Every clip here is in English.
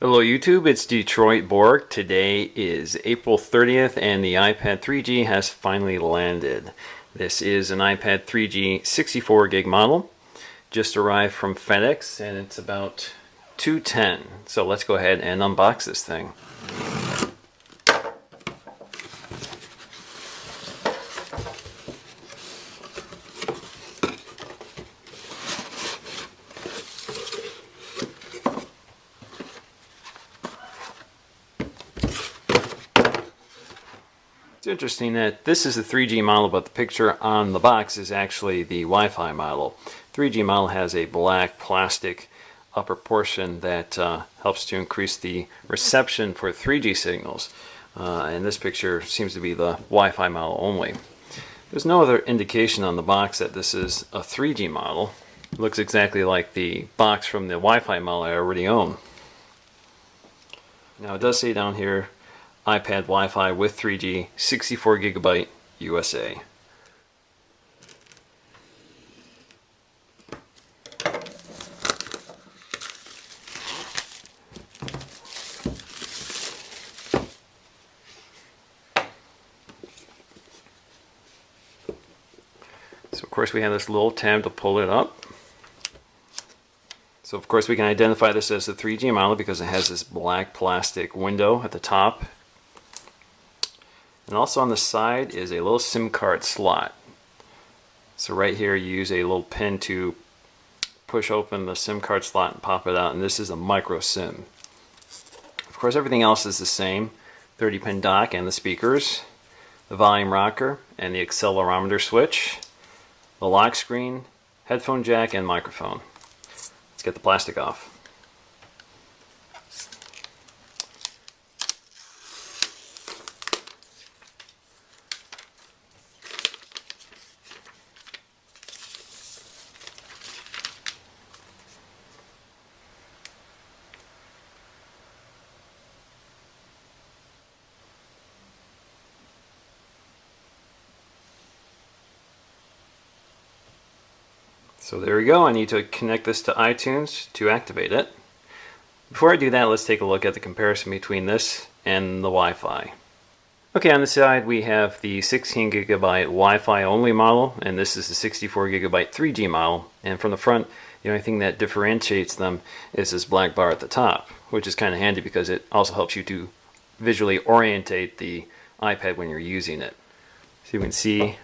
Hello YouTube, it's Detroit Borg. Today is April 30th and the iPad 3G has finally landed. This is an iPad 3G 64 gig model. Just arrived from FedEx and it's about $210. So let's go ahead and unbox this thing. It's interesting that this is the 3G model, but the picture on the box is actually the Wi-Fi model. 3G model has a black plastic upper portion that helps to increase the reception for 3G signals. And this picture seems to be the Wi-Fi model only. There's no other indication on the box that this is a 3G model. It looks exactly like the box from the Wi-Fi model I already own. Now it does say down here, iPad Wi-Fi with 3G, 64 gigabyte USA. So of course we have this little tab to pull it up. So of course we can identify this as the 3G model because it has this black plastic window at the top. And also on the side is a little SIM card slot. So right here you use a little pin to push open the SIM card slot and pop it out, and this is a micro SIM. Of course everything else is the same. 30-pin dock and the speakers, the volume rocker and the accelerometer switch, the lock screen, headphone jack and microphone. Let's get the plastic off. So there we go. I need to connect this to iTunes to activate it. Before I do that, let's take a look at the comparison between this and the Wi-Fi. Okay, on the side we have the 16 gigabyte Wi-Fi only model, and this is the 64 gigabyte 3G model. And from the front, the only thing that differentiates them is this black bar at the top, which is kind of handy because it also helps you to visually orientate the iPad when you're using it. So you can see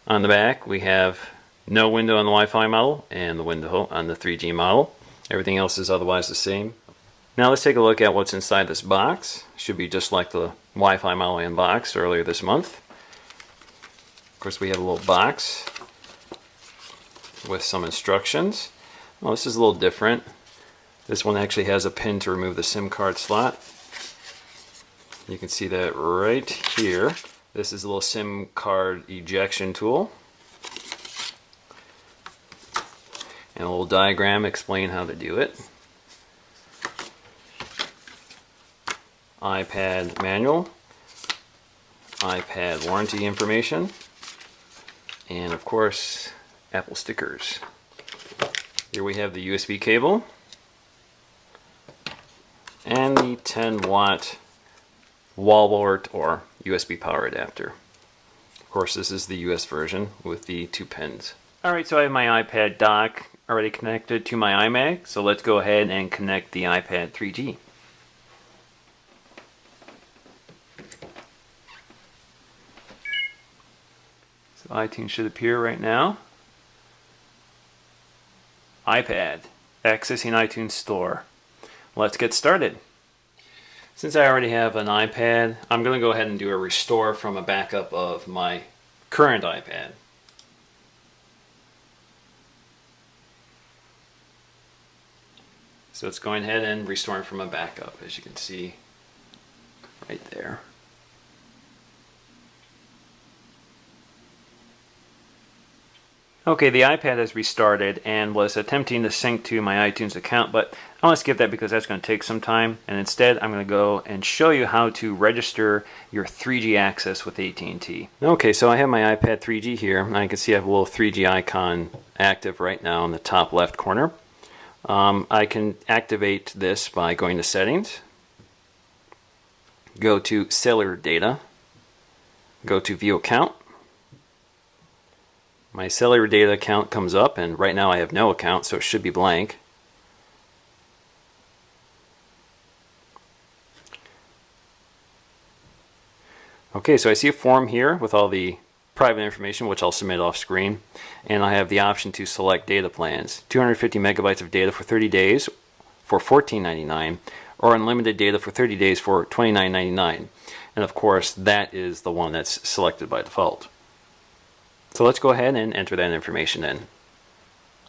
on the back we have no window on the Wi-Fi model and the window on the 3G model. Everything else is otherwise the same. Now let's take a look at what's inside this box. Should be just like the Wi-Fi model I unboxed earlier this month. Of course we have a little box with some instructions. Well, this is a little different. This one actually has a pin to remove the SIM card slot. You can see that right here. This is a little SIM card ejection tool. And a little diagram explaining how to do it. iPad manual, iPad warranty information, and of course Apple stickers. Here we have the USB cable and the 10-watt wall wart or USB power adapter. Of course this is the US version with the 2 pins. Alright, so I have my iPad dock already connected to my iMac, so let's go ahead and connect the iPad 3G. So iTunes should appear right now. iPad, accessing iTunes Store. Let's get started. Since I already have an iPad, I'm going to go ahead and do a restore from a backup of my current iPad. So it's going ahead and restoring from a backup, as you can see right there. Okay, the iPad has restarted and was attempting to sync to my iTunes account, but I want to skip that because that's going to take some time, and instead I'm going to go and show you how to register your 3G access with AT&T. Okay, so I have my iPad 3G here, and I can see I have a little 3G icon active right now in the top left corner. I can activate this by going to Settings, go to Cellular Data, go to View Account. My cellular data account comes up, and right now I have no account, so it should be blank. Okay, so I see a form here with all the private information, which I'll submit off screen, and I have the option to select data plans. 250 megabytes of data for 30 days for $14.99, or unlimited data for 30 days for $29.99. And of course, that is the one that's selected by default. So let's go ahead and enter that information in.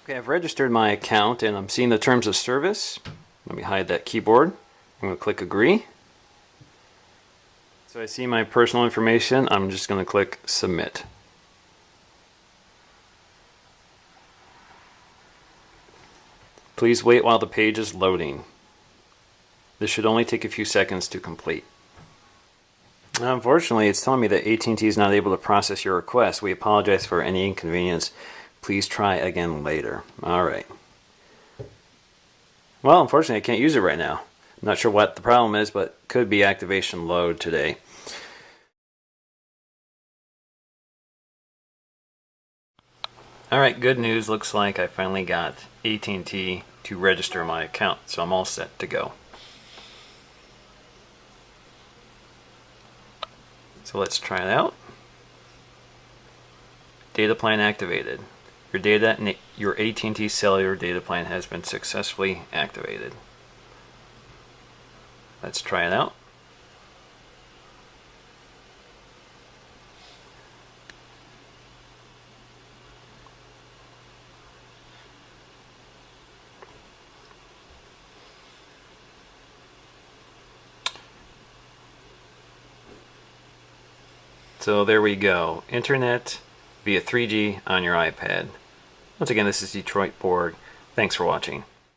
Okay, I've registered my account and I'm seeing the terms of service. Let me hide that keyboard. I'm going to click Agree. So I see my personal information. I'm just going to click Submit. Please wait while the page is loading. This should only take a few seconds to complete. Unfortunately, it's telling me that AT&T is not able to process your request. We apologize for any inconvenience. Please try again later. Alright. Well, unfortunately, I can't use it right now. I'm not sure what the problem is, but could be activation load today. Alright, good news. Looks like I finally got AT&T to register my account, so I'm all set to go. So let's try it out. Data plan activated. Your AT&T cellular data plan has been successfully activated. Let's try it out. So there we go. Internet via 3G on your iPad. Once again, this is Detroit Borg. Thanks for watching.